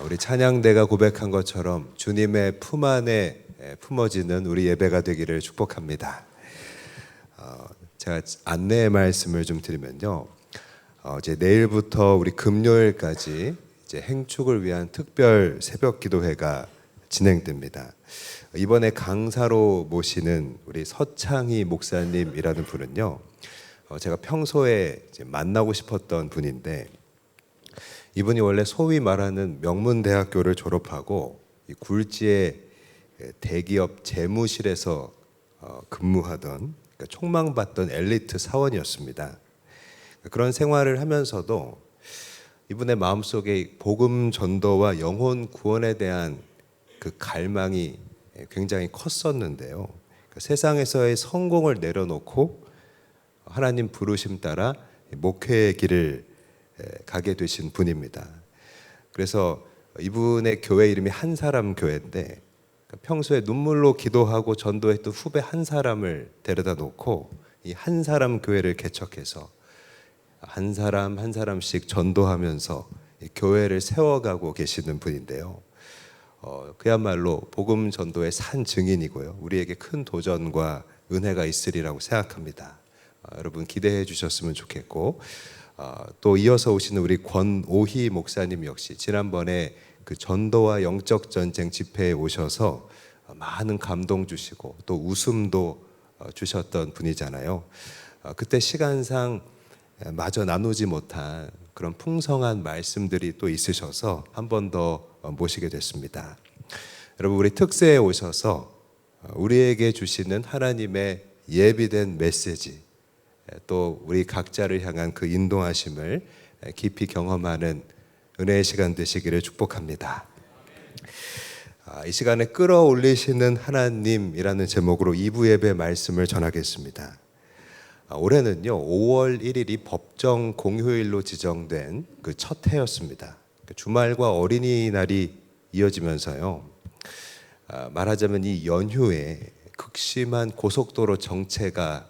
우리 찬양대가 고백한 것처럼 주님의 품 안에 품어지는 우리 예배가 되기를 축복합니다. 제가 안내의 말씀을 좀 드리면요. 이제 내일부터 우리 금요일까지 이제 행축을 위한 특별 새벽 기도회가 진행됩니다. 이번에 강사로 모시는 우리 서창희 목사님이라는 분은요. 제가 평소에 이제 만나고 싶었던 분인데 이분이 원래 소위 말하는 명문대학교를 졸업하고 이 굴지의 대기업 재무실에서 근무하던, 그러니까 촉망받던 엘리트 사원이었습니다. 그런 생활을 하면서도 이분의 마음속에 복음 전도와 영혼 구원에 대한 그 갈망이 굉장히 컸었는데요. 그러니까 세상에서의 성공을 내려놓고 하나님 부르심 따라 목회의 길을 가게 되신 분입니다. 그래서 이분의 교회 이름이 한사람 교회인데 평소에 눈물로 기도하고 전도했던 후배 한 사람을 데려다 놓고 이 한사람 교회를 개척해서 한 사람 한 사람씩 전도하면서 교회를 세워가고 계시는 분인데요. 그야말로 복음 전도의 산 증인이고요. 우리에게 큰 도전과 은혜가 있으리라고 생각합니다. 여러분 기대해 주셨으면 좋겠고, 또 이어서 오시는 우리 권오희 목사님 역시 지난번에 그 전도와 영적 전쟁 집회에 오셔서 많은 감동 주시고 또 웃음도 주셨던 분이잖아요. 그때 시간상 마저 나누지 못한 그런 풍성한 말씀들이 또 있으셔서 한 번 더 모시게 됐습니다. 여러분, 우리 특세에 오셔서 우리에게 주시는 하나님의 예비된 메시지, 또 우리 각자를 향한 그 인도하심을 깊이 경험하는 은혜의 시간 되시기를 축복합니다. 이 시간에 끌어올리시는 하나님이라는 제목으로 2부 예배 말씀을 전하겠습니다. 올해는요 5월 1일이 법정 공휴일로 지정된 그 첫 해였습니다. 주말과 어린이날이 이어지면서요, 말하자면 이 연휴에 극심한 고속도로 정체가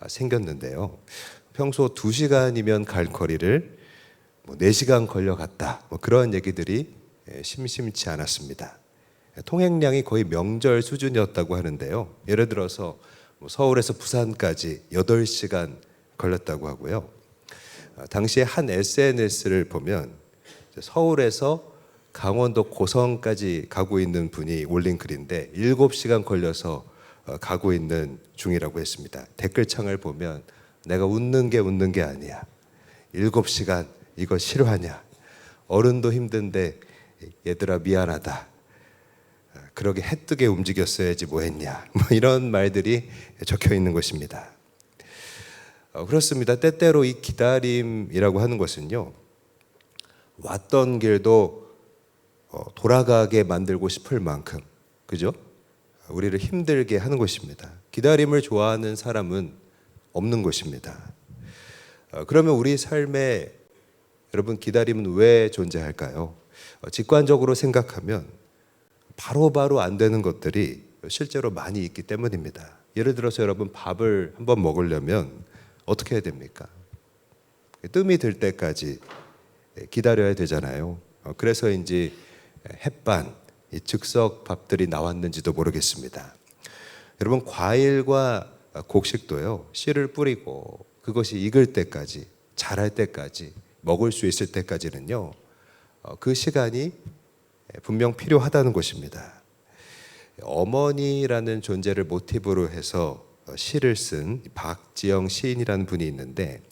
생겼는데요. 평소 2시간이면 갈 거리를 4시간 걸려갔다, 그런 얘기들이 심심치 않았습니다. 통행량이 거의 명절 수준이었다고 하는데요. 예를 들어서 서울에서 부산까지 8시간 걸렸다고 하고요. 당시에 한 SNS를 보면 서울에서 강원도 고성까지 가고 있는 분이 올린 글인데 7시간 걸려서 가고 있는 중이라고 했습니다. 댓글창을 보면 내가 웃는 게 아니야. 7시간 이거 실화냐. 어른도 힘든데 얘들아 미안하다. 그러게 해뜨게 움직였어야지 뭐 했냐. 이런 말들이 적혀 있는 것입니다. 그렇습니다. 때때로 이 기다림이라고 하는 것은요, 왔던 길도 돌아가게 만들고 싶을 만큼, 그죠? 우리를 힘들게 하는 것입니다. 기다림을 좋아하는 사람은 없는 것입니다. 그러면 우리 삶에 여러분 기다림은 왜 존재할까요? 직관적으로 생각하면 바로바로 안 되는 것들이 실제로 많이 있기 때문입니다. 예를 들어서 여러분 밥을 한번 먹으려면 어떻게 해야 됩니까? 뜸이 들 때까지 기다려야 되잖아요. 그래서인지 햇반, 즉석 밥들이 나왔는지도 모르겠습니다. 여러분 과일과 곡식도요, 씨를 뿌리고 그것이 익을 때까지, 자랄 때까지, 먹을 수 있을 때까지는요, 그 시간이 분명 필요하다는 것입니다. 어머니라는 존재를 모티브로 해서 시를 쓴 박지영 시인이라는 분이 있는데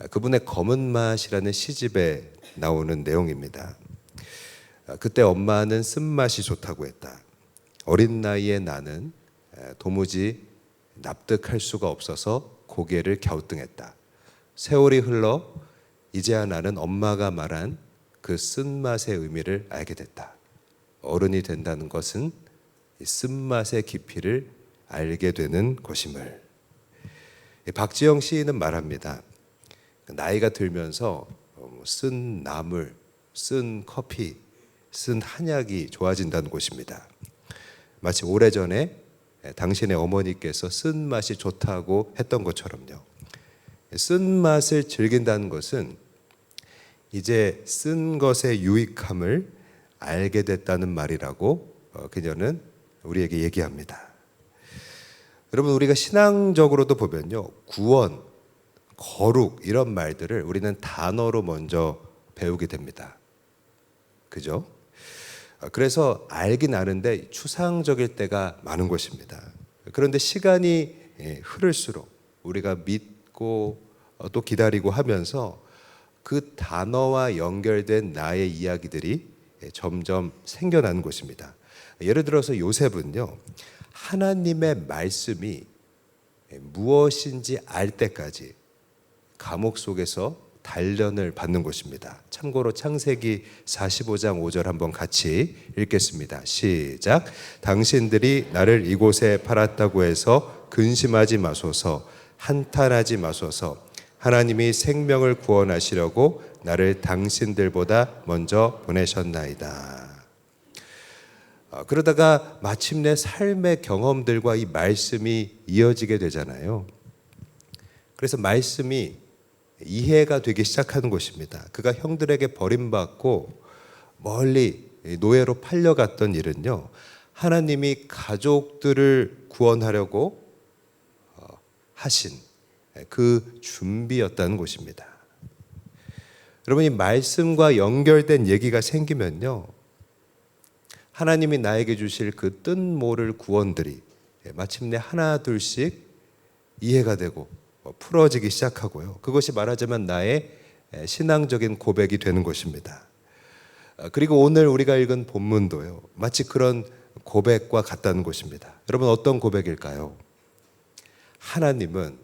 그분의 검은 맛이라는 시집에 나오는 내용입니다. 그때 엄마는 쓴맛이 좋다고 했다. 어린 나이에 나는 도무지 납득할 수가 없어서 고개를 갸우뚱했다. 세월이 흘러 이제야 나는 엄마가 말한 그 쓴맛의 의미를 알게 됐다. 어른이 된다는 것은 이 쓴맛의 깊이를 알게 되는 것임을. 박지영 시인은 말합니다. 나이가 들면서 쓴 나물, 쓴 커피, 쓴 한약이 좋아진다는 것입니다. 마치 오래전에 당신의 어머니께서 쓴맛이 좋다고 했던 것처럼요. 쓴맛을 즐긴다는 것은 이제 쓴 것의 유익함을 알게 됐다는 말이라고 그녀는 우리에게 얘기합니다. 여러분, 우리가 신앙적으로도 보면요, 구원, 거룩 이런 말들을 우리는 단어로 먼저 배우게 됩니다. 그죠? 그래서 알긴 아는데 추상적일 때가 많은 것입니다. 그런데 시간이 흐를수록 우리가 믿고 또 기다리고 하면서 그 단어와 연결된 나의 이야기들이 점점 생겨나는 것입니다. 예를 들어서 요셉은요, 하나님의 말씀이 무엇인지 알 때까지 감옥 속에서 단련을 받는 것입니다. 참고로 창세기 45장 5절 한번 같이 읽겠습니다. 시작. 당신들이 나를 이곳에 팔았다고 해서 근심하지 마소서, 한탄하지 마소서. 하나님이 생명을 구원하시려고 나를 당신들보다 먼저 보내셨나이다. 그러다가 마침내 삶의 경험들과 이 말씀이 이어지게 되잖아요. 그래서 말씀이 이해가 되기 시작하는 것입니다. 그가 형들에게 버림받고 멀리 노예로 팔려갔던 일은요, 하나님이 가족들을 구원하려고 하신 그 준비였다는 것입니다. 여러분, 이 말씀과 연결된 얘기가 생기면요, 하나님이 나에게 주실 그 뜻 모를 구원들이 마침내 하나 둘씩 이해가 되고 풀어지기 시작하고요. 그것이 말하자면 나의 신앙적인 고백이 되는 것입니다. 그리고 오늘 우리가 읽은 본문도요, 마치 그런 고백과 같다는 것입니다. 여러분, 어떤 고백일까요? 하나님은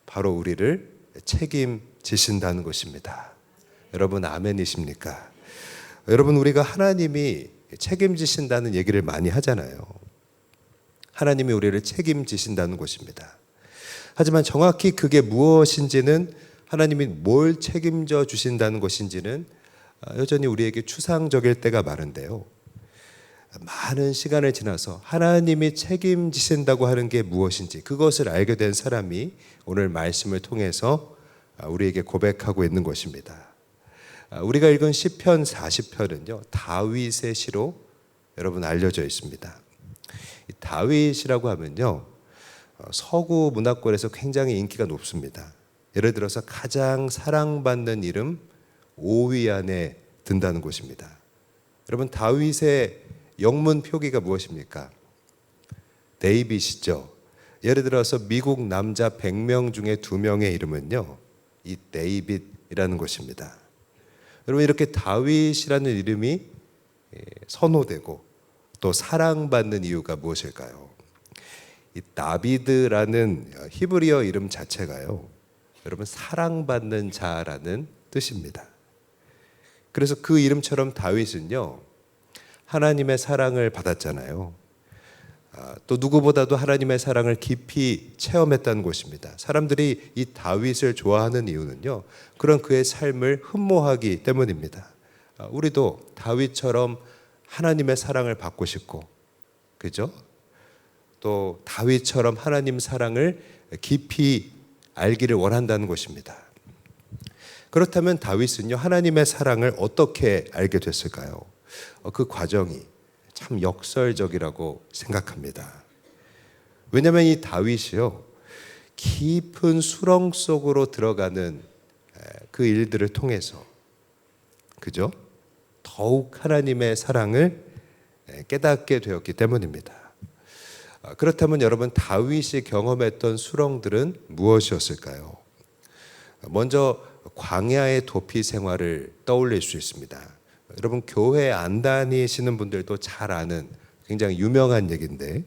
바로 우리를 책임지신다는 것입니다. 여러분, 아멘이십니까? 여러분, 우리가 하나님이 책임지신다는 얘기를 많이 하잖아요. 하나님이 우리를 책임지신다는 것입니다. 하지만 정확히 그게 무엇인지는, 하나님이 뭘 책임져 주신다는 것인지는 여전히 우리에게 추상적일 때가 많은데요, 많은 시간을 지나서 하나님이 책임지신다고 하는 게 무엇인지 그것을 알게 된 사람이 오늘 말씀을 통해서 우리에게 고백하고 있는 것입니다. 우리가 읽은 시편 40편은요, 다윗의 시로 여러분 알려져 있습니다. 다윗이라고 하면요, 서구 문화권에서 굉장히 인기가 높습니다. 예를 들어서 가장 사랑받는 이름 5위 안에 든다는 것입니다. 여러분, 다윗의 영문 표기가 무엇입니까? 데이빗이죠. 예를 들어서 미국 남자 100명 중에 2명의 이름은요, 이 데이빗이라는 것입니다. 여러분, 이렇게 다윗이라는 이름이 선호되고 또 사랑받는 이유가 무엇일까요? 이 다비드라는 히브리어 이름 자체가요, 여러분, 사랑받는 자라는 뜻입니다. 그래서 그 이름처럼 다윗은요, 하나님의 사랑을 받았잖아요. 또 누구보다도 하나님의 사랑을 깊이 체험했다는 것입니다. 사람들이 이 다윗을 좋아하는 이유는요, 그런 그의 삶을 흠모하기 때문입니다. 우리도 다윗처럼 하나님의 사랑을 받고 싶고, 그죠? 또 다윗처럼 하나님 사랑을 깊이 알기를 원한다는 것입니다. 그렇다면 다윗은요, 하나님의 사랑을 어떻게 알게 됐을까요? 그 과정이 참 역설적이라고 생각합니다. 왜냐하면 이 다윗이요, 깊은 수렁 속으로 들어가는 그 일들을 통해서, 그죠? 더욱 하나님의 사랑을 깨닫게 되었기 때문입니다. 그렇다면 여러분, 다윗이 경험했던 수렁들은 무엇이었을까요? 먼저 광야의 도피 생활을 떠올릴 수 있습니다. 여러분, 교회 안 다니시는 분들도 잘 아는 굉장히 유명한 얘기인데,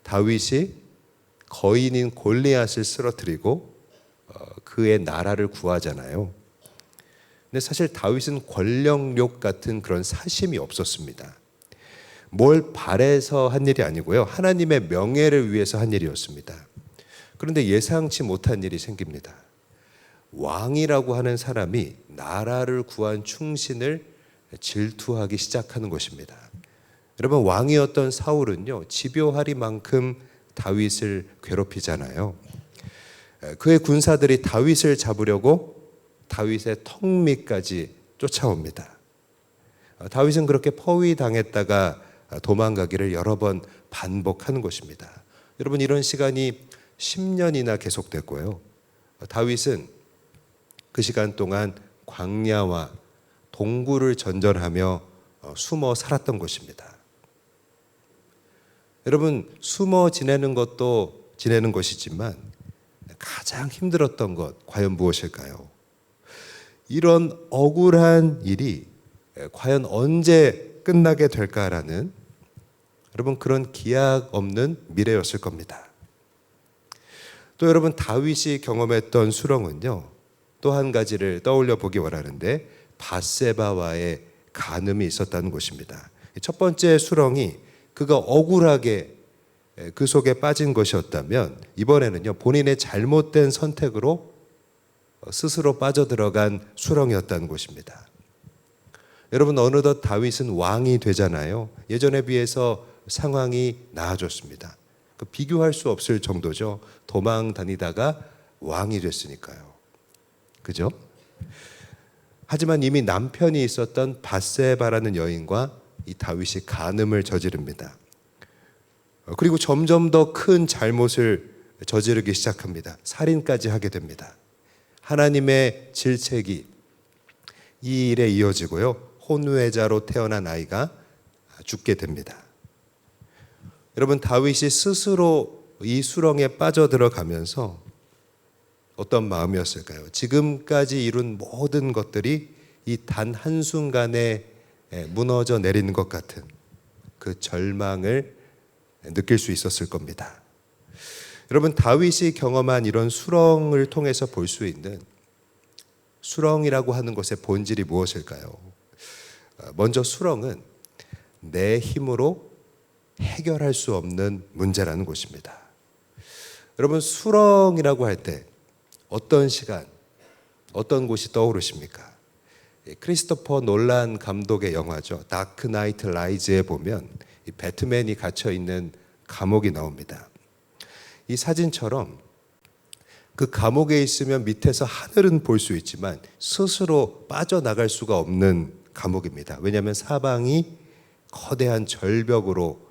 다윗이 거인인 골리앗을 쓰러뜨리고 그의 나라를 구하잖아요. 근데 사실 다윗은 권력욕 같은 그런 사심이 없었습니다. 뭘 바래서 한 일이 아니고요, 하나님의 명예를 위해서 한 일이었습니다. 그런데 예상치 못한 일이 생깁니다. 왕이라고 하는 사람이 나라를 구한 충신을 질투하기 시작하는 것입니다. 여러분, 왕이었던 사울은요, 집요하리만큼 다윗을 괴롭히잖아요. 그의 군사들이 다윗을 잡으려고 다윗의 턱 밑까지 쫓아옵니다. 다윗은 그렇게 포위당했다가 도망가기를 여러 번 반복하는 것입니다. 여러분, 이런 시간이 10년이나 계속됐고요. 다윗은 그 시간 동안 광야와 동굴을 전전하며 숨어 살았던 것입니다. 여러분, 숨어 지내는 것도 지내는 것이지만 가장 힘들었던 것 과연 무엇일까요? 이런 억울한 일이 과연 언제 끝나게 될까라는 여러분 그런 기약 없는 미래였을 겁니다. 또 여러분, 다윗이 경험했던 수렁은요, 또 한 가지를 떠올려 보기 원하는데 밧세바와의 간음이 있었다는 것입니다. 첫 번째 수렁이 그가 억울하게 그 속에 빠진 것이었다면, 이번에는요 본인의 잘못된 선택으로 스스로 빠져들어간 수렁이었다는 것입니다. 여러분, 어느덧 다윗은 왕이 되잖아요. 예전에 비해서 상황이 나아졌습니다. 비교할 수 없을 정도죠. 도망 다니다가 왕이 됐으니까요. 그죠? 하지만 이미 남편이 있었던 밧세바라는 여인과 이 다윗이 간음을 저지릅니다. 그리고 점점 더 큰 잘못을 저지르기 시작합니다. 살인까지 하게 됩니다. 하나님의 질책이 이 일에 이어지고요, 혼외자로 태어난 아이가 죽게 됩니다. 여러분, 다윗이 스스로 이 수렁에 빠져들어가면서 어떤 마음이었을까요? 지금까지 이룬 모든 것들이 이 단 한순간에 무너져 내리는 것 같은 그 절망을 느낄 수 있었을 겁니다. 여러분, 다윗이 경험한 이런 수렁을 통해서 볼 수 있는 수렁이라고 하는 것의 본질이 무엇일까요? 먼저 수렁은 내 힘으로 해결할 수 없는 문제라는 것입니다. 여러분, 수렁이라고 할 때 어떤 시간, 어떤 곳이 떠오르십니까? 크리스토퍼 놀란 감독의 영화죠. 다크 나이트 라이즈에 보면 이 배트맨이 갇혀 있는 감옥이 나옵니다. 이 사진처럼 그 감옥에 있으면 밑에서 하늘은 볼 수 있지만 스스로 빠져나갈 수가 없는 감옥입니다. 왜냐하면 사방이 거대한 절벽으로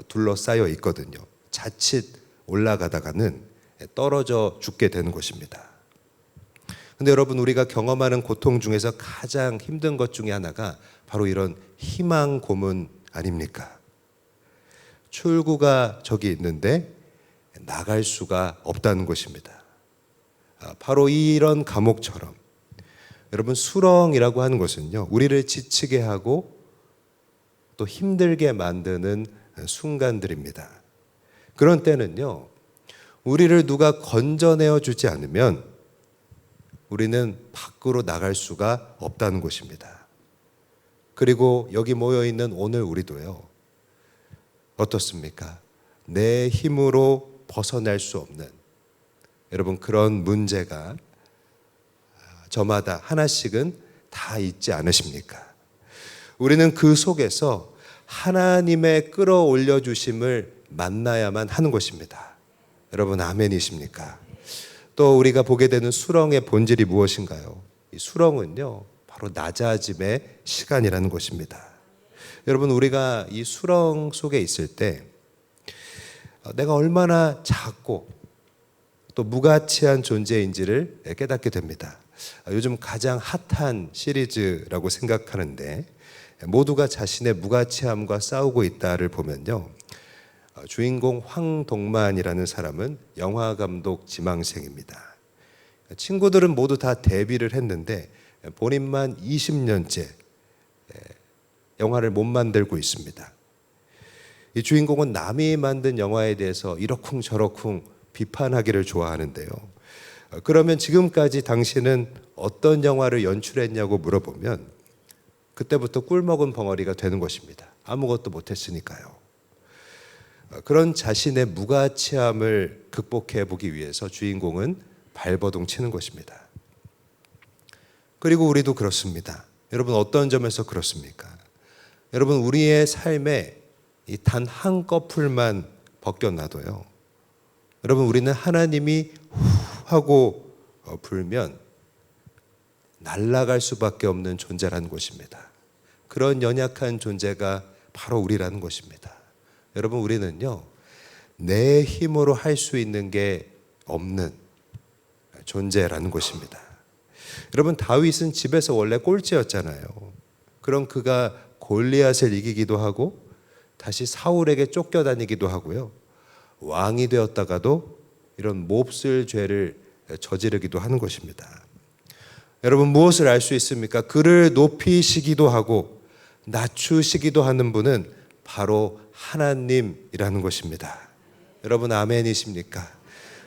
둘러싸여 있거든요. 자칫 올라가다가는 떨어져 죽게 되는 것입니다. 근데 여러분, 우리가 경험하는 고통 중에서 가장 힘든 것 중에 하나가 바로 이런 희망 고문 아닙니까? 출구가 저기 있는데 나갈 수가 없다는 것입니다. 바로 이런 감옥처럼 여러분, 수렁이라고 하는 것은요, 우리를 지치게 하고 또 힘들게 만드는 순간들입니다. 그런 때는요, 우리를 누가 건져내어 주지 않으면 우리는 밖으로 나갈 수가 없다는 것입니다. 그리고 여기 모여 있는 오늘 우리도요, 어떻습니까? 내 힘으로 벗어날 수 없는 여러분 그런 문제가 저마다 하나씩은 다 있지 않으십니까? 우리는 그 속에서 하나님의 끌어올려 주심을 만나야만 하는 것입니다. 여러분, 아멘이십니까? 또 우리가 보게 되는 수렁의 본질이 무엇인가요? 이 수렁은요, 바로 낮아짐의 시간이라는 것입니다. 여러분, 우리가 이 수렁 속에 있을 때 내가 얼마나 작고 또 무가치한 존재인지를 깨닫게 됩니다. 요즘 가장 핫한 시리즈라고 생각하는데, 모두가 자신의 무가치함과 싸우고 있다를 보면요, 주인공 황동만이라는 사람은 영화감독 지망생입니다. 친구들은 모두 다 데뷔를 했는데 본인만 20년째 영화를 못 만들고 있습니다. 이 주인공은 남이 만든 영화에 대해서 이러쿵저러쿵 비판하기를 좋아하는데요. 그러면 지금까지 당신은 어떤 영화를 연출했냐고 물어보면 그때부터 꿀먹은 벙어리가 되는 것입니다. 아무것도 못했으니까요. 그런 자신의 무가치함을 극복해 보기 위해서 주인공은 발버둥 치는 것입니다. 그리고 우리도 그렇습니다. 여러분, 어떤 점에서 그렇습니까? 여러분, 우리의 삶에 이 단 한 꺼풀만 벗겨놔도요, 여러분, 우리는 하나님이 후 하고 불면 날아갈 수밖에 없는 존재라는 것입니다. 그런 연약한 존재가 바로 우리라는 것입니다. 여러분, 우리는요, 내 힘으로 할 수 있는 게 없는 존재라는 것입니다. 여러분, 다윗은 집에서 원래 꼴찌였잖아요. 그럼 그가 골리앗을 이기기도 하고 다시 사울에게 쫓겨다니기도 하고요, 왕이 되었다가도 이런 몹쓸 죄를 저지르기도 하는 것입니다. 여러분, 무엇을 알 수 있습니까? 그를 높이시기도 하고 낮추시기도 하는 분은 바로 하나님이라는 것입니다. 여러분, 아멘이십니까?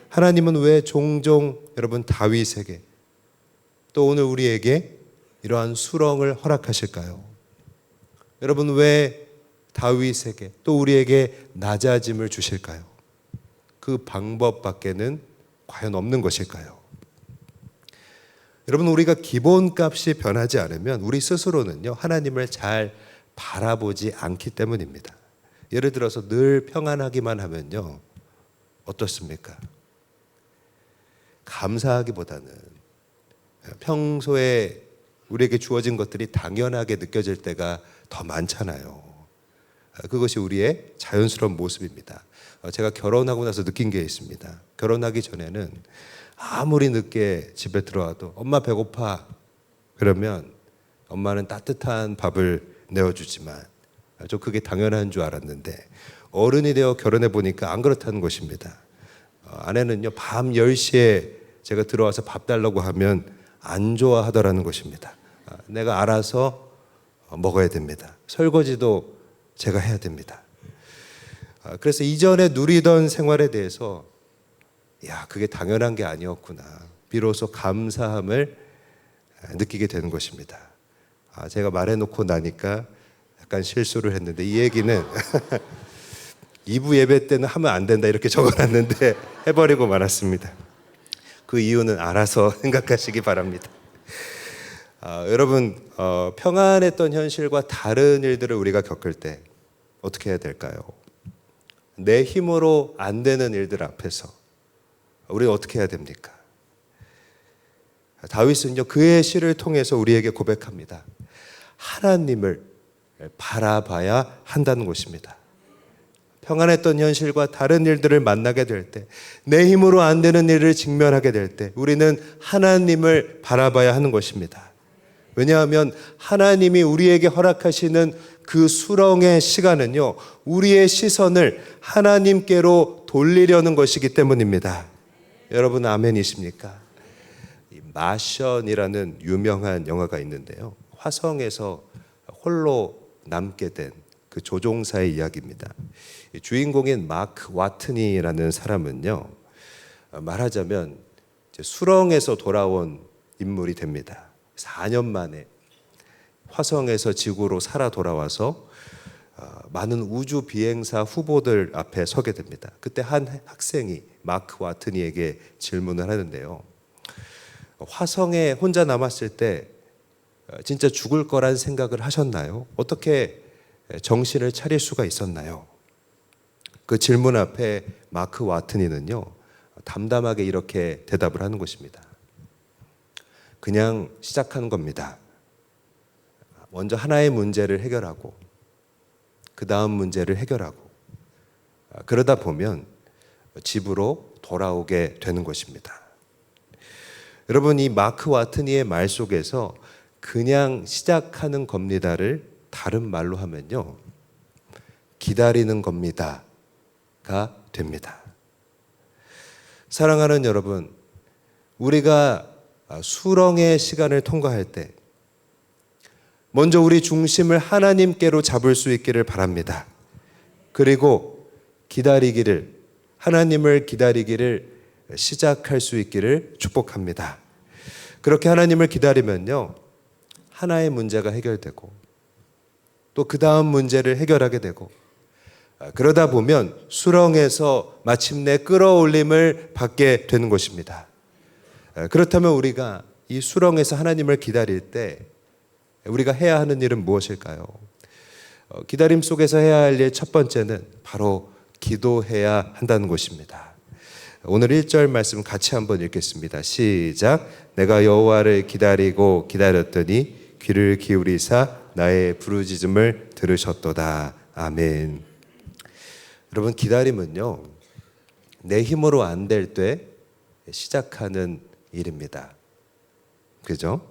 하나님은 왜 종종 여러분 다윗에게 또 오늘 우리에게 이러한 수렁을 허락하실까요? 여러분, 왜 다윗에게 또 우리에게 낮아짐을 주실까요? 그 방법밖에는 과연 없는 것일까요? 여러분, 우리가 기본값이 변하지 않으면 우리 스스로는요, 하나님을 잘 바라보지 않기 때문입니다. 예를 들어서 늘 평안하기만 하면요, 어떻습니까? 감사하기보다는 평소에 우리에게 주어진 것들이 당연하게 느껴질 때가 더 많잖아요. 그것이 우리의 자연스러운 모습입니다. 제가 결혼하고 나서 느낀 게 있습니다. 결혼하기 전에는 아무리 늦게 집에 들어와도 엄마 배고파 그러면 엄마는 따뜻한 밥을 내어주지만 저 그게 당연한 줄 알았는데 어른이 되어 결혼해 보니까 안 그렇다는 것입니다. 아내는요, 밤 10시에 제가 들어와서 밥 달라고 하면 안 좋아하더라는 것입니다. 내가 알아서 먹어야 됩니다. 설거지도 제가 해야 됩니다. 그래서 이전에 누리던 생활에 대해서 그게 당연한 게 아니었구나, 비로소 감사함을 느끼게 되는 것입니다. 제가 말해놓고 나니까 약간 실수를 했는데 이 얘기는 2부 예배 때는 하면 안 된다 이렇게 적어놨는데 해버리고 말았습니다. 그 이유는 알아서 생각하시기 바랍니다. 여러분, 평안했던 현실과 다른 일들을 우리가 겪을 때 어떻게 해야 될까요? 내 힘으로 안 되는 일들 앞에서 우리는 어떻게 해야 됩니까? 다윗은요, 그의 시를 통해서 우리에게 고백합니다. 하나님을 바라봐야 한다는 것입니다. 평안했던 현실과 다른 일들을 만나게 될 때, 내 힘으로 안 되는 일을 직면하게 될 때 우리는 하나님을 바라봐야 하는 것입니다. 왜냐하면 하나님이 우리에게 허락하시는 그 수렁의 시간은요, 우리의 시선을 하나님께로 돌리려는 것이기 때문입니다. 여러분, 아멘이십니까? 마션이라는 유명한 영화가 있는데요, 화성에서 홀로 남게 된 그 조종사의 이야기입니다. 주인공인 마크 와트니라는 사람은요, 말하자면 수렁에서 돌아온 인물이 됩니다. 4년 만에 화성에서 지구로 살아 돌아와서 많은 우주 비행사 후보들 앞에 서게 됩니다. 그때 한 학생이 마크 와트니에게 질문을 하는데요, 화성에 혼자 남았을 때 진짜 죽을 거란 생각을 하셨나요? 어떻게 정신을 차릴 수가 있었나요? 그 질문 앞에 마크 와트니는요, 담담하게 이렇게 대답을 하는 것입니다. 그냥 시작하는 겁니다. 먼저 하나의 문제를 해결하고 그 다음 문제를 해결하고 그러다 보면 집으로 돌아오게 되는 것입니다. 여러분, 이 마크 와트니의 말 속에서 그냥 시작하는 겁니다를 다른 말로 하면요, 기다리는 겁니다가 됩니다. 사랑하는 여러분, 우리가 수렁의 시간을 통과할 때 먼저 우리 중심을 하나님께로 잡을 수 있기를 바랍니다. 그리고 기다리기를, 하나님을 기다리기를 시작할 수 있기를 축복합니다. 그렇게 하나님을 기다리면요, 하나의 문제가 해결되고 또 그 다음 문제를 해결하게 되고, 그러다 보면 수렁에서 마침내 끌어올림을 받게 되는 것입니다. 그렇다면 우리가 이 수렁에서 하나님을 기다릴 때 우리가 해야 하는 일은 무엇일까요? 기다림 속에서 해야 할 일 첫 번째는 바로 기도해야 한다는 것입니다. 오늘 1절 말씀 같이 한번 읽겠습니다. 시작. 내가 여호와를 기다리고 기다렸더니 귀를 기울이사 나의 부르짖음을 들으셨도다. 아멘. 여러분, 기다림은요, 내 힘으로 안 될 때 시작하는 일입니다. 그죠?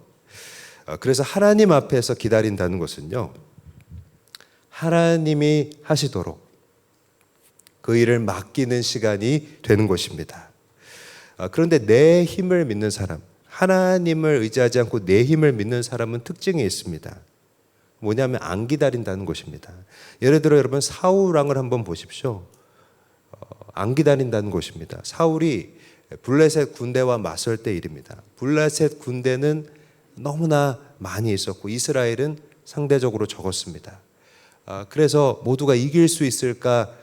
그래서 하나님 앞에서 기다린다는 것은요, 하나님이 하시도록 그 일을 맡기는 시간이 되는 것입니다. 그런데 내 힘을 믿는 사람, 하나님을 의지하지 않고 내 힘을 믿는 사람은 특징이 있습니다. 뭐냐면 안 기다린다는 것입니다. 예를 들어 여러분 사울 왕을 한번 보십시오. 안 기다린다는 것입니다. 사울이 블레셋 군대와 맞설 때 일입니다. 블레셋 군대는 너무나 많이 있었고 이스라엘은 상대적으로 적었습니다. 그래서 모두가 이길 수 있을까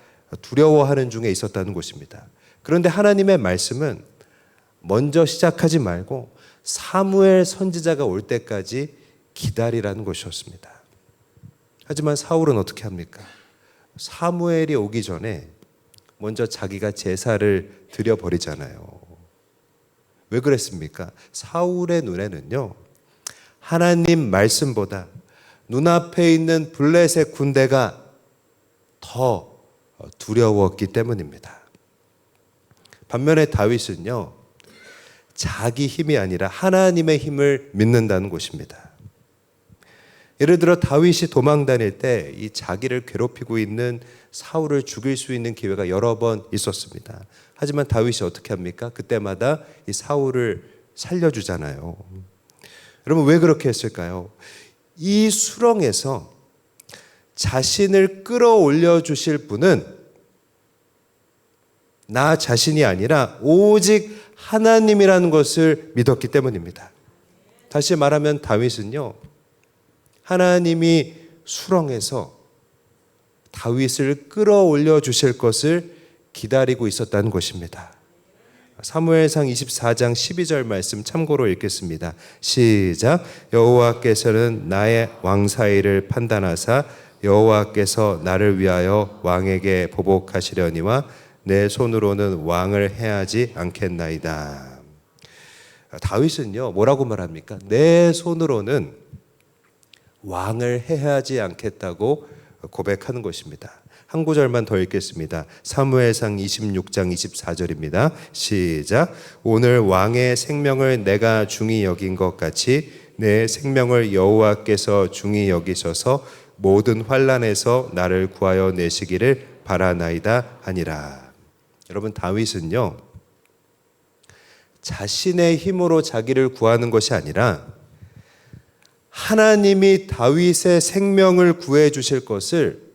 두려워하는 중에 있었다는 것입니다. 그런데 하나님의 말씀은 먼저 시작하지 말고 사무엘 선지자가 올 때까지 기다리라는 것이었습니다. 하지만 사울은 어떻게 합니까? 사무엘이 오기 전에 먼저 자기가 제사를 드려버리잖아요. 왜 그랬습니까? 사울의 눈에는요, 하나님 말씀보다 눈앞에 있는 블레셋 군대가 더 두려웠기 때문입니다. 반면에 다윗은요, 자기 힘이 아니라 하나님의 힘을 믿는다는 것입니다. 예를 들어 다윗이 도망 다닐 때 이 자기를 괴롭히고 있는 사울을 죽일 수 있는 기회가 여러 번 있었습니다. 하지만 다윗이 어떻게 합니까? 그때마다 이 사울을 살려주잖아요. 여러분, 왜 그렇게 했을까요? 이 수렁에서 자신을 끌어올려 주실 분은 나 자신이 아니라 오직 하나님이라는 것을 믿었기 때문입니다. 다시 말하면 다윗은요, 하나님이 수렁에서 다윗을 끌어올려 주실 것을 기다리고 있었다는 것입니다. 사무엘상 24장 12절 말씀 참고로 읽겠습니다. 시작. 여호와께서는 나의 왕사이를 판단하사 여호와께서 나를 위하여 왕에게 보복하시려니와 내 손으로는 왕을 해하지 않겠나이다. 다윗은요, 뭐라고 말합니까? 내 손으로는 왕을 해하지 않겠다고 고백하는 것입니다. 한 구절만 더 읽겠습니다. 사무엘상 26장 24절입니다. 시작. 오늘 왕의 생명을 내가 중히 여긴 것 같이 내 생명을 여호와께서 중히 여기셔서 모든 환난에서 나를 구하여 내시기를 바라나이다 하니라. 여러분, 다윗은요, 자신의 힘으로 자기를 구하는 것이 아니라 하나님이 다윗의 생명을 구해 주실 것을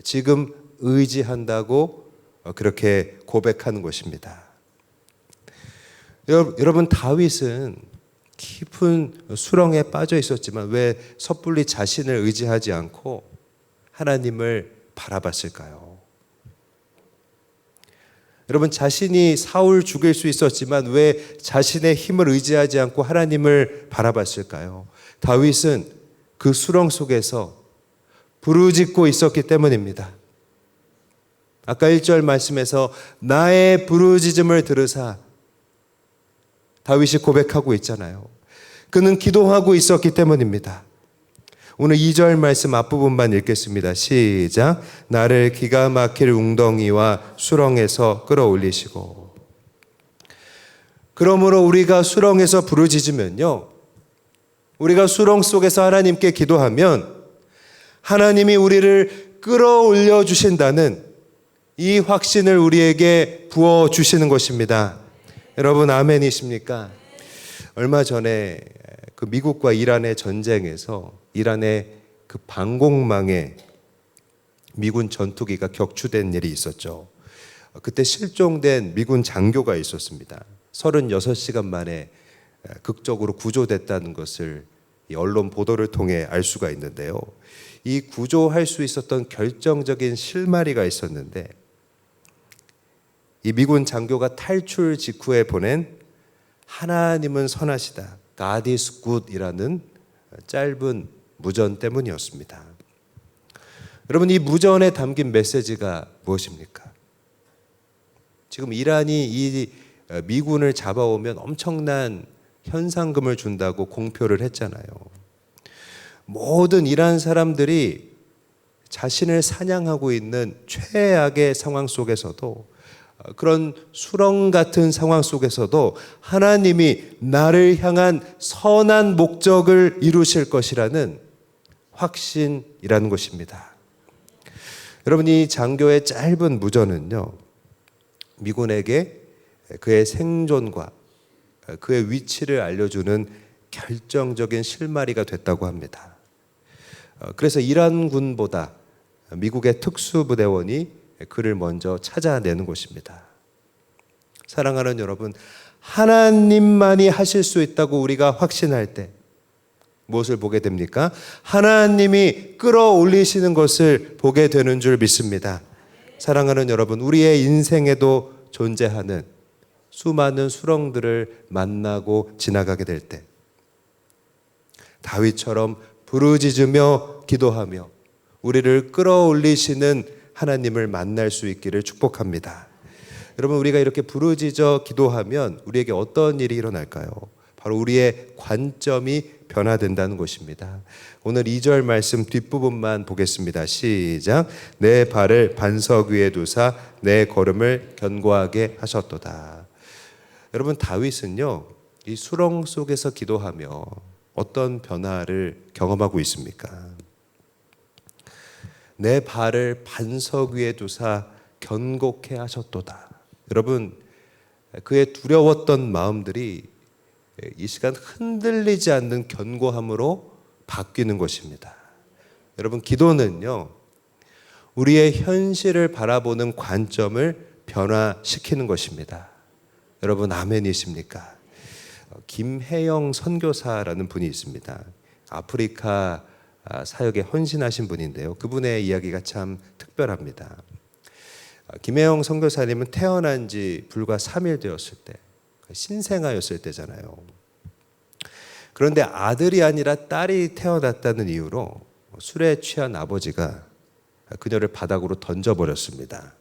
지금 의지한다고 그렇게 고백하는 것입니다. 여러분, 다윗은 깊은 수렁에 빠져 있었지만 왜 섣불리 자신을 의지하지 않고 하나님을 바라봤을까요? 여러분, 자신이 사울 죽일 수 있었지만 왜 자신의 힘을 의지하지 않고 하나님을 바라봤을까요? 다윗은 그 수렁 속에서 부르짖고 있었기 때문입니다. 아까 1절 말씀에서 나의 부르짖음을 들으사 다윗이 고백하고 있잖아요. 그는 기도하고 있었기 때문입니다. 오늘 2절 말씀 앞부분만 읽겠습니다. 시작. 나를 기가 막힐 웅덩이와 수렁에서 끌어올리시고. 그러므로 우리가 수렁에서 부르짖으면요, 우리가 수렁 속에서 하나님께 기도하면 하나님이 우리를 끌어올려 주신다는 이 확신을 우리에게 부어주시는 것입니다. 여러분, 아멘이십니까? 얼마 전에 그 미국과 이란의 전쟁에서 이란의 그 방공망에 미군 전투기가 격추된 일이 있었죠. 그때 실종된 미군 장교가 있었습니다. 36시간 만에 극적으로 구조됐다는 것을 이 언론 보도를 통해 알 수가 있는데요. 이 구조할 수 있었던 결정적인 실마리가 있었는데 이 미군 장교가 탈출 직후에 보낸 하나님은 선하시다, God is good 이라는 짧은 무전 때문이었습니다. 여러분, 이 무전에 담긴 메시지가 무엇입니까? 지금 이란이 이 미군을 잡아오면 엄청난 현상금을 준다고 공표를 했잖아요. 모든 이러한 사람들이 자신을 사냥하고 있는 최악의 상황 속에서도, 그런 수렁 같은 상황 속에서도 하나님이 나를 향한 선한 목적을 이루실 것이라는 확신이라는 것입니다. 여러분, 이 장교의 짧은 무전은요, 미군에게 그의 생존과 그의 위치를 알려주는 결정적인 실마리가 됐다고 합니다. 그래서 이란군보다 미국의 특수부대원이 그를 먼저 찾아내는 것입니다. 사랑하는 여러분, 하나님만이 하실 수 있다고 우리가 확신할 때 무엇을 보게 됩니까? 하나님이 끌어올리시는 것을 보게 되는 줄 믿습니다. 사랑하는 여러분, 우리의 인생에도 존재하는 수많은 수렁들을 만나고 지나가게 될 때 다윗처럼 부르짖으며 기도하며 우리를 끌어올리시는 하나님을 만날 수 있기를 축복합니다. 여러분, 우리가 이렇게 부르짖어 기도하면 우리에게 어떤 일이 일어날까요? 바로 우리의 관점이 변화된다는 것입니다. 오늘 2절 말씀 뒷부분만 보겠습니다. 시작. 내 발을 반석 위에 두사 내 걸음을 견고하게 하셨도다. 여러분, 다윗은요, 이 수렁 속에서 기도하며 어떤 변화를 경험하고 있습니까? 내 발을 반석 위에 두사 견고케 하셨도다. 여러분, 그의 두려웠던 마음들이 이 시간 흔들리지 않는 견고함으로 바뀌는 것입니다. 여러분, 기도는요, 우리의 현실을 바라보는 관점을 변화시키는 것입니다. 여러분, 아멘이십니까? 김혜영 선교사라는 분이 있습니다. 아프리카 사역에 헌신하신 분인데요. 그분의 이야기가 참 특별합니다. 김혜영 선교사님은 태어난 지 불과 3일 되었을 때, 신생아였을 때잖아요. 그런데 아들이 아니라 딸이 태어났다는 이유로 술에 취한 아버지가 그녀를 바닥으로 던져버렸습니다.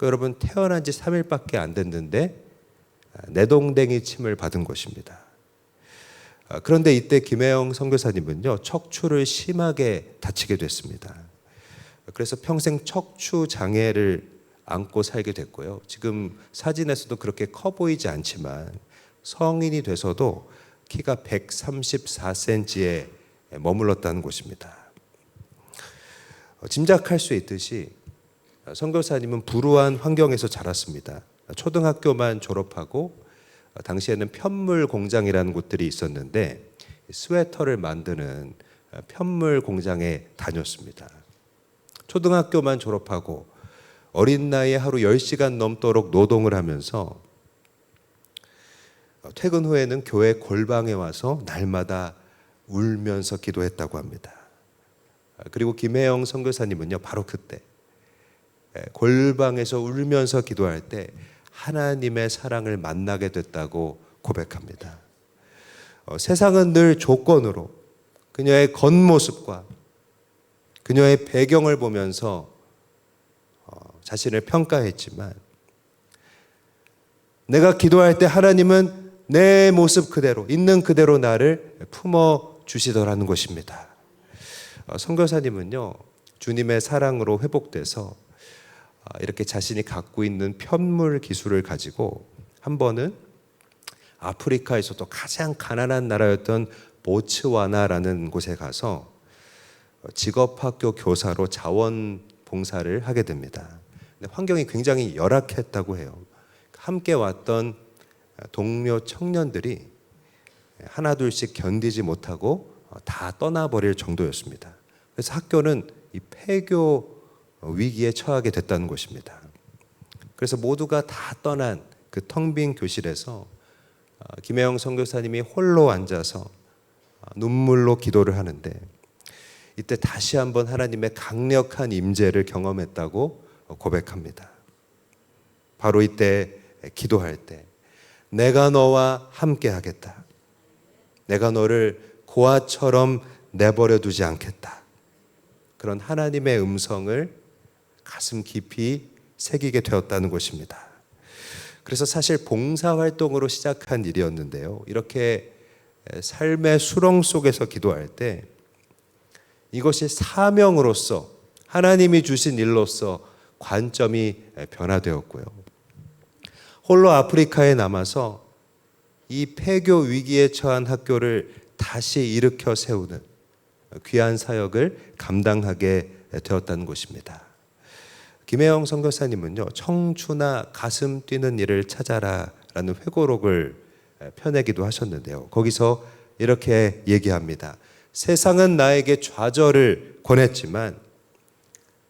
여러분, 태어난 지 3일밖에 안 됐는데 내동댕이 침을 받은 것입니다. 그런데 이때 김혜영 선교사님은요, 척추를 심하게 다치게 됐습니다. 그래서 평생 척추 장애를 안고 살게 됐고요. 지금 사진에서도 그렇게 커 보이지 않지만 성인이 돼서도 키가 134cm에 머물렀다는 것입니다. 짐작할 수 있듯이 선교사님은 불우한 환경에서 자랐습니다. 초등학교만 졸업하고 당시에는 편물 공장이라는 곳들이 있었는데 스웨터를 만드는 편물 공장에 다녔습니다. 초등학교만 졸업하고 어린 나이에 하루 10시간 넘도록 노동을 하면서 퇴근 후에는 교회 골방에 와서 날마다 울면서 기도했다고 합니다. 그리고 김혜영 선교사님은요, 바로 그때 골방에서 울면서 기도할 때 하나님의 사랑을 만나게 됐다고 고백합니다. 세상은 늘 조건으로 그녀의 겉모습과 그녀의 배경을 보면서 자신을 평가했지만 내가 기도할 때 하나님은 내 모습 그대로, 있는 그대로 나를 품어 주시더라는 것입니다. 선교사님은요, 주님의 사랑으로 회복돼서 이렇게 자신이 갖고 있는 편물 기술을 가지고 한 번은 아프리카에서도 가장 가난한 나라였던 보츠와나라는 곳에 가서 직업학교 교사로 자원봉사를 하게 됩니다. 근데 환경이 굉장히 열악했다고 해요. 함께 왔던 동료 청년들이 하나둘씩 견디지 못하고 다 떠나버릴 정도였습니다. 그래서 학교는 이 폐교 위기에 처하게 됐다는 것입니다. 그래서 모두가 다 떠난 그 텅 빈 교실에서 김혜영 선교사님이 홀로 앉아서 눈물로 기도를 하는데 이때 다시 한번 하나님의 강력한 임재를 경험했다고 고백합니다. 바로 이때 기도할 때 내가 너와 함께 하겠다. 내가 너를 고아처럼 내버려 두지 않겠다. 그런 하나님의 음성을 가슴 깊이 새기게 되었다는 것입니다. 그래서 사실 봉사활동으로 시작한 일이었는데요. 이렇게 삶의 수렁 속에서 기도할 때 이것이 사명으로서 하나님이 주신 일로서 관점이 변화되었고요. 홀로 아프리카에 남아서 이 폐교 위기에 처한 학교를 다시 일으켜 세우는 귀한 사역을 감당하게 되었다는 것입니다. 김혜영 선교사님은요, 청춘아 가슴 뛰는 일을 찾아라 라는 회고록을 펴내기도 하셨는데요. 거기서 이렇게 얘기합니다. 세상은 나에게 좌절을 권했지만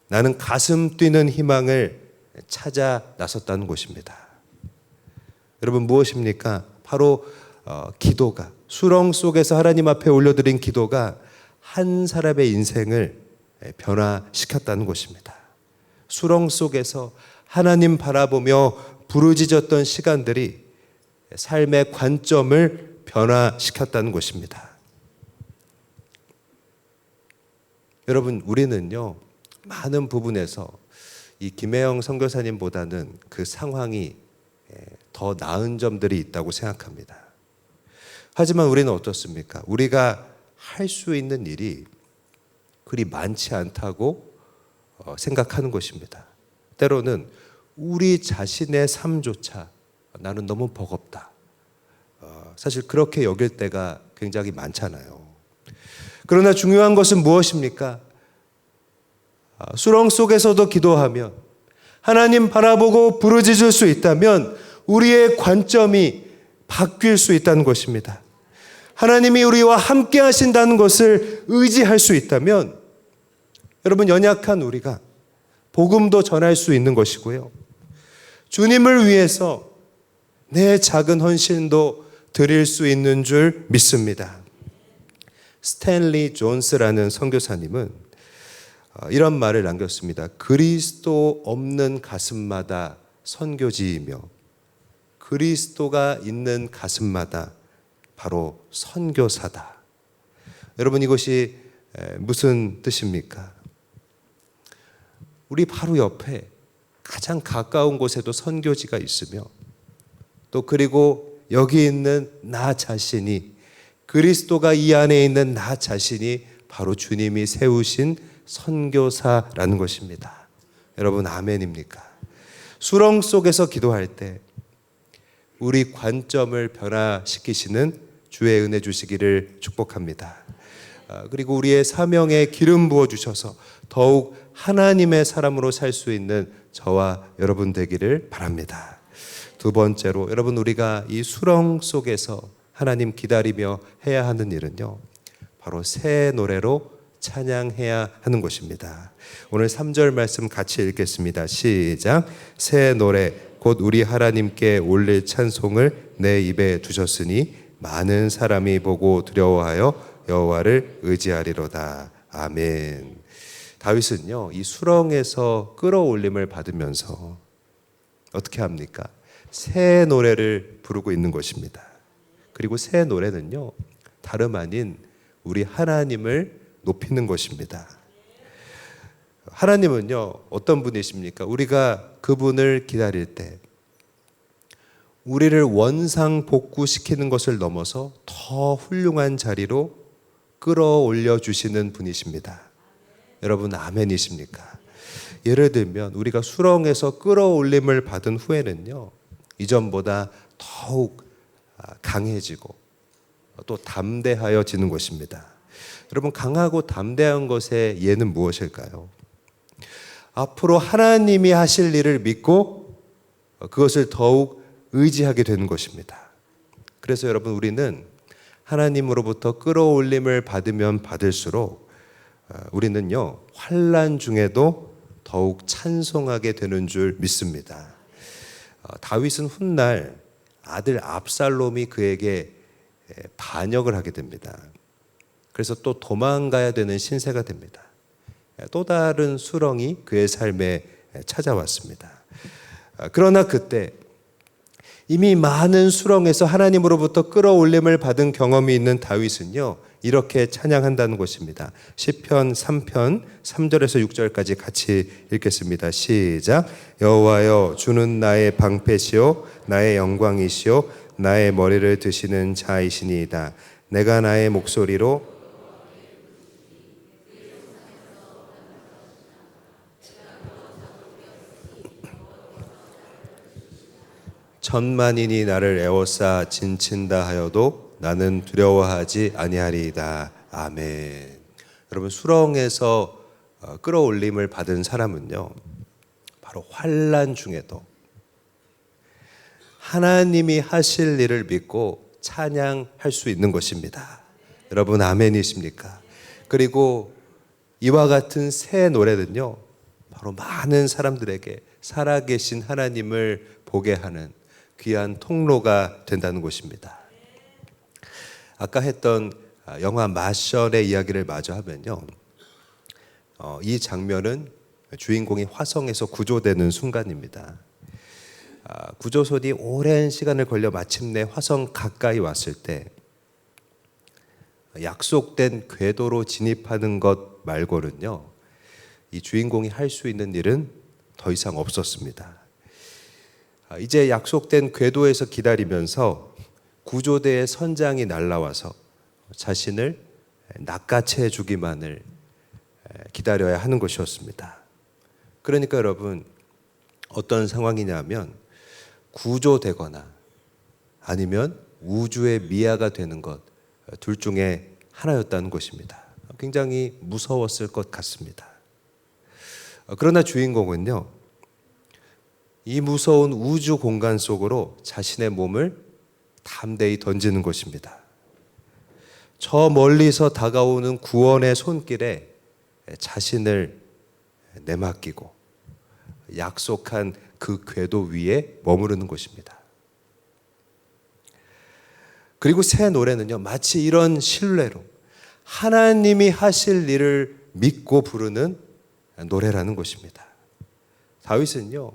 나는 가슴 뛰는 희망을 찾아 나섰다는 것입니다. 여러분, 무엇입니까? 바로 기도가, 수렁 속에서 하나님 앞에 올려드린 기도가 한 사람의 인생을 변화시켰다는 것입니다. 수렁 속에서 하나님 바라보며 부르짖었던 시간들이 삶의 관점을 변화시켰다는 것입니다. 여러분, 우리는요, 많은 부분에서 이 김혜영 선교사님보다는 그 상황이 더 나은 점들이 있다고 생각합니다. 하지만 우리는 어떻습니까? 우리가 할 수 있는 일이 그리 많지 않다고 생각하는 것입니다. 때로는 우리 자신의 삶조차 나는 너무 버겁다. 사실 그렇게 여길 때가 굉장히 많잖아요. 그러나 중요한 것은 무엇입니까? 수렁 속에서도 기도하면, 하나님 바라보고 부르짖을 수 있다면 우리의 관점이 바뀔 수 있다는 것입니다. 하나님이 우리와 함께 하신다는 것을 의지할 수 있다면 여러분, 연약한 우리가 복음도 전할 수 있는 것이고요, 주님을 위해서 내 작은 헌신도 드릴 수 있는 줄 믿습니다. 스탠리 존스라는 선교사님은 이런 말을 남겼습니다. 그리스도 없는 가슴마다 선교지이며 그리스도가 있는 가슴마다 바로 선교사다. 여러분, 이것이 무슨 뜻입니까? 우리 바로 옆에 가장 가까운 곳에도 선교지가 있으며, 또 그리고 여기 있는 나 자신이, 그리스도가 이 안에 있는 나 자신이 바로 주님이 세우신 선교사라는 것입니다. 여러분, 아멘입니까? 수렁 속에서 기도할 때 우리 관점을 변화시키시는 주의 은혜 주시기를 축복합니다. 그리고 우리의 사명에 기름 부어 주셔서 더욱 하나님의 사람으로 살 수 있는 저와 여러분 되기를 바랍니다. 두 번째로, 여러분, 우리가 이 수렁 속에서 하나님 기다리며 해야 하는 일은요, 바로 새 노래로 찬양해야 하는 것입니다. 오늘 3절 말씀 같이 읽겠습니다. 시작. 새 노래 곧 우리 하나님께 올릴 찬송을 내 입에 두셨으니 많은 사람이 보고 두려워하여 여호와를 의지하리로다. 아멘. 다윗은요, 이 수렁에서 끌어올림을 받으면서 어떻게 합니까? 새 노래를 부르고 있는 것입니다. 그리고 새 노래는요, 다름 아닌 우리 하나님을 높이는 것입니다. 하나님은요, 어떤 분이십니까? 우리가 그분을 기다릴 때 우리를 원상복구시키는 것을 넘어서 더 훌륭한 자리로 끌어올려 주시는 분이십니다. 여러분, 아멘이십니까? 예를 들면 우리가 수렁에서 끌어올림을 받은 후에는요, 이전보다 더욱 강해지고 또 담대하여지는 것입니다. 여러분, 강하고 담대한 것의 예는 무엇일까요? 앞으로 하나님이 하실 일을 믿고 그것을 더욱 의지하게 되는 것입니다. 그래서 여러분, 우리는 하나님으로부터 끌어올림을 받으면 받을수록 우리는요, 환난 중에도 더욱 찬송하게 되는 줄 믿습니다. 다윗은 훗날 아들 압살롬이 그에게 반역을 하게 됩니다. 그래서 또 도망가야 되는 신세가 됩니다. 또 다른 수렁이 그의 삶에 찾아왔습니다. 그러나 그때 이미 많은 수렁에서 하나님으로부터 끌어올림을 받은 경험이 있는 다윗은요, 이렇게 찬양한다는 것입니다. 시편 3편 3절에서 6절까지 같이 읽겠습니다. 시작. 여호와여, 주는 나의 방패시요 나의 영광이시요 나의 머리를 드시는 자이시니이다. 내가 나의 목소리로 천만인이 나를 에워싸 진친다 하여도 나는 두려워하지 아니하리이다. 아멘. 여러분, 수렁에서 끌어올림을 받은 사람은요, 바로 환난 중에도 하나님이 하실 일을 믿고 찬양할 수 있는 것입니다. 여러분, 아멘이십니까? 그리고 이와 같은 새 노래는요, 바로 많은 사람들에게 살아계신 하나님을 보게 하는 귀한 통로가 된다는 것입니다. 아까 했던 영화 마셜의 이야기를 마저 하면요, 이 장면은 주인공이 화성에서 구조되는 순간입니다. 구조선이 오랜 시간을 걸려 마침내 화성 가까이 왔을 때 약속된 궤도로 진입하는 것 말고는요, 이 주인공이 할 수 있는 일은 더 이상 없었습니다. 이제 약속된 궤도에서 기다리면서 구조대의 선장이 날라와서 자신을 낚아채 주기만을 기다려야 하는 것이었습니다. 그러니까 여러분, 어떤 상황이냐면 구조되거나 아니면 우주의 미아가 되는 것, 둘 중에 하나였다는 것입니다. 굉장히 무서웠을 것 같습니다. 그러나 주인공은요, 이 무서운 우주 공간 속으로 자신의 몸을 담대히 던지는 것입니다. 저 멀리서 다가오는 구원의 손길에 자신을 내맡기고 약속한 그 궤도 위에 머무르는 것입니다. 그리고 새 노래는요, 마치 이런 신뢰로 하나님이 하실 일을 믿고 부르는 노래라는 것입니다. 다윗은요,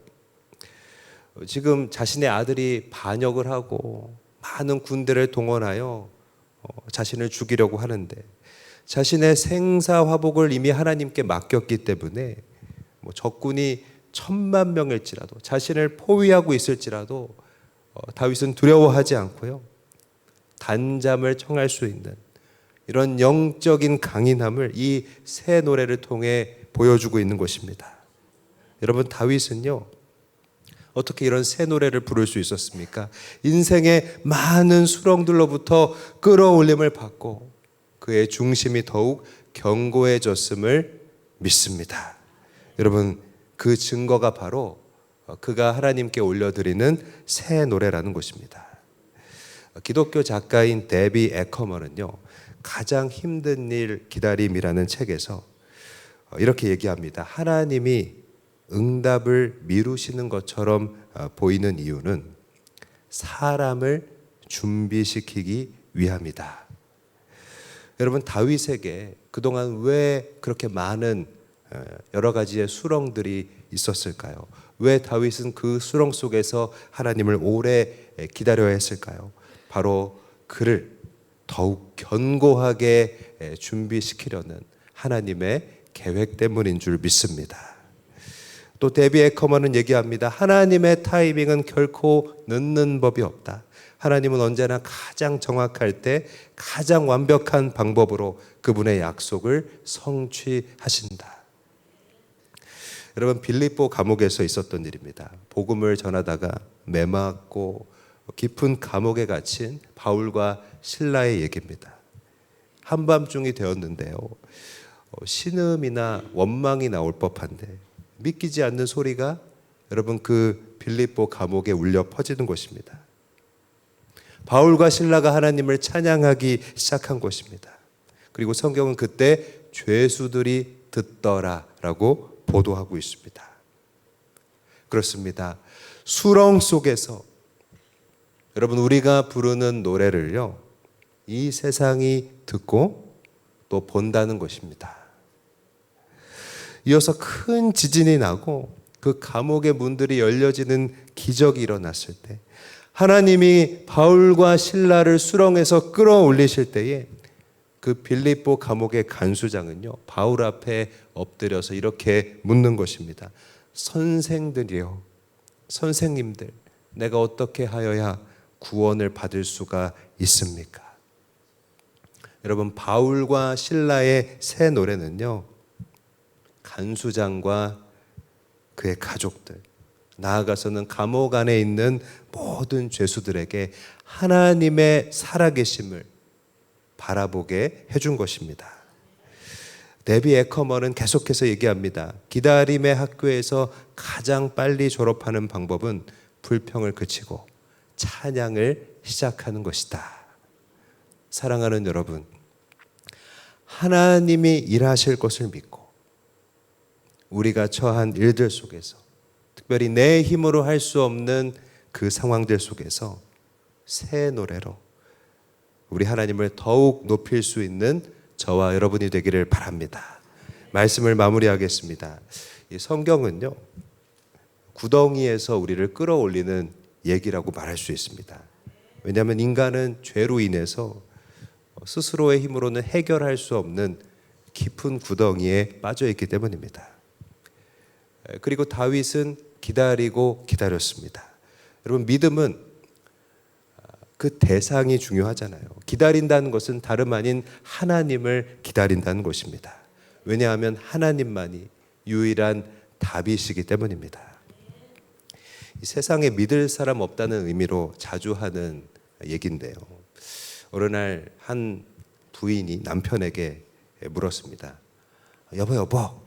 지금 자신의 아들이 반역을 하고 많은 군대를 동원하여 자신을 죽이려고 하는데, 자신의 생사화복을 이미 하나님께 맡겼기 때문에 적군이 10,000,000명일지라도 자신을 포위하고 있을지라도 다윗은 두려워하지 않고요, 단잠을 청할 수 있는 이런 영적인 강인함을 이 새 노래를 통해 보여주고 있는 것입니다. 여러분, 다윗은요, 어떻게 이런 새 노래를 부를 수 있었습니까? 인생의 많은 수렁들로부터 끌어올림을 받고 그의 중심이 더욱 견고해졌음을 믿습니다. 여러분, 그 증거가 바로 그가 하나님께 올려드리는 새 노래라는 것입니다. 기독교 작가인 데비 에커먼은요, 가장 힘든 일 기다림이라는 책에서 이렇게 얘기합니다. 하나님이 응답을 미루시는 것처럼 보이는 이유는 사람을 준비시키기 위함이다. 여러분, 다윗에게 그동안 왜 그렇게 많은 여러 가지의 수렁들이 있었을까요? 왜 다윗은 그 수렁 속에서 하나님을 오래 기다려야 했을까요? 바로 그를 더욱 견고하게 준비시키려는 하나님의 계획 때문인 줄 믿습니다. 또 데비 에커먼은 얘기합니다. 하나님의 타이밍은 결코 늦는 법이 없다. 하나님은 언제나 가장 정확할 때 가장 완벽한 방법으로 그분의 약속을 성취하신다. 여러분, 빌립보 감옥에서 있었던 일입니다. 복음을 전하다가 매맞고 깊은 감옥에 갇힌 바울과 실라의 얘기입니다. 한밤중이 되었는데요, 신음이나 원망이 나올 법한데 믿기지 않는 소리가 여러분 그 빌립보 감옥에 울려 퍼지는 것입니다. 바울과 실라가 하나님을 찬양하기 시작한 것입니다. 그리고 성경은 그때 죄수들이 듣더라라고 보도하고 있습니다. 그렇습니다. 수렁 속에서 여러분, 우리가 부르는 노래를요, 이 세상이 듣고 또 본다는 것입니다. 이어서 큰 지진이 나고 그 감옥의 문들이 열려지는 기적이 일어났을 때, 하나님이 바울과 실라를 수렁에서 끌어올리실 때에 그 빌립보 감옥의 간수장은요, 바울 앞에 엎드려서 이렇게 묻는 것입니다. 선생들이요, 선생님들, 내가 어떻게 하여야 구원을 받을 수가 있습니까? 여러분, 바울과 실라의 새 노래는요, 간수장과 그의 가족들, 나아가서는 감옥 안에 있는 모든 죄수들에게 하나님의 살아계심을 바라보게 해준 것입니다. 데비 에커먼은 계속해서 얘기합니다. 기다림의 학교에서 가장 빨리 졸업하는 방법은 불평을 그치고 찬양을 시작하는 것이다. 사랑하는 여러분, 하나님이 일하실 것을 믿고 우리가 처한 일들 속에서, 특별히 내 힘으로 할 수 없는 그 상황들 속에서 새 노래로 우리 하나님을 더욱 높일 수 있는 저와 여러분이 되기를 바랍니다. 말씀을 마무리하겠습니다. 이 성경은요, 구덩이에서 우리를 끌어올리는 얘기라고 말할 수 있습니다. 왜냐하면 인간은 죄로 인해서 스스로의 힘으로는 해결할 수 없는 깊은 구덩이에 빠져 있기 때문입니다. 그리고 다윗은 기다리고 기다렸습니다. 여러분, 믿음은 그 대상이 중요하잖아요. 기다린다는 것은 다름 아닌 하나님을 기다린다는 것입니다. 왜냐하면 하나님만이 유일한 답이시기 때문입니다. 이 세상에 믿을 사람 없다는 의미로 자주 하는 얘기인데요. 어느 날 한 부인이 남편에게 물었습니다. 여보,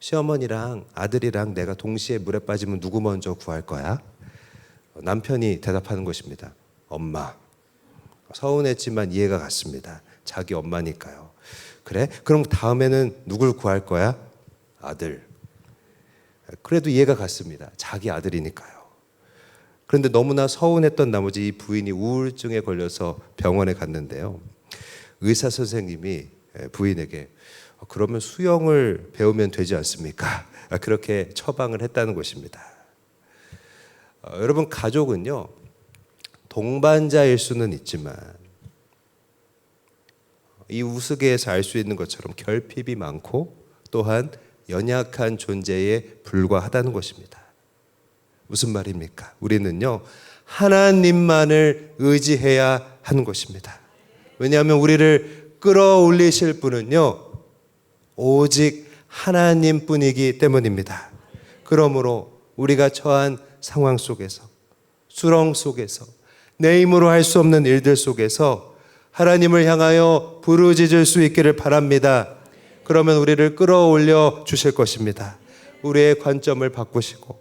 시어머니랑 아들이랑 내가 동시에 물에 빠지면 누구 먼저 구할 거야? 남편이 대답하는 것입니다. 엄마. 서운했지만 이해가 갔습니다. 자기 엄마니까요. 그래? 그럼 다음에는 누굴 구할 거야? 아들. 그래도 이해가 갔습니다. 자기 아들이니까요. 그런데 너무나 서운했던 나머지 이 부인이 우울증에 걸려서 병원에 갔는데요. 의사 선생님이 부인에게 그러면 수영을 배우면 되지 않습니까? 그렇게 처방을 했다는 것입니다. 여러분, 가족은요, 동반자일 수는 있지만 이 우스개에서 알 수 있는 것처럼 결핍이 많고 또한 연약한 존재에 불과하다는 것입니다. 무슨 말입니까? 우리는요, 하나님만을 의지해야 하는 것입니다. 왜냐하면 우리를 끌어올리실 분은요, 오직 하나님뿐이기 때문입니다. 그러므로 우리가 처한 상황 속에서, 수렁 속에서, 내 힘으로 할 수 없는 일들 속에서 하나님을 향하여 부르짖을 수 있기를 바랍니다. 그러면 우리를 끌어올려 주실 것입니다. 우리의 관점을 바꾸시고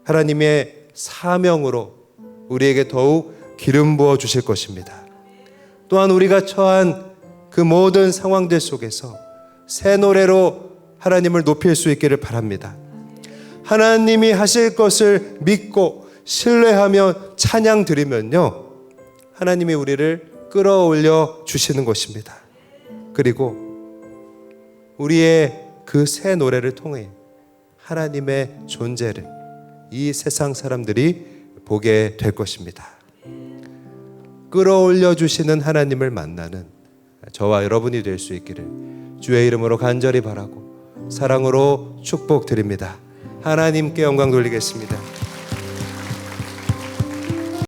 하나님의 사명으로 우리에게 더욱 기름 부어 주실 것입니다. 또한 우리가 처한 그 모든 상황들 속에서 새 노래로 하나님을 높일 수 있기를 바랍니다. 하나님이 하실 것을 믿고 신뢰하며 찬양 드리면요, 하나님이 우리를 끌어올려 주시는 것입니다. 그리고 우리의 그 새 노래를 통해 하나님의 존재를 이 세상 사람들이 보게 될 것입니다. 끌어올려 주시는 하나님을 만나는 저와 여러분이 될 수 있기를 주의 이름으로 간절히 바라고 사랑으로 축복드립니다. 하나님께 영광 돌리겠습니다.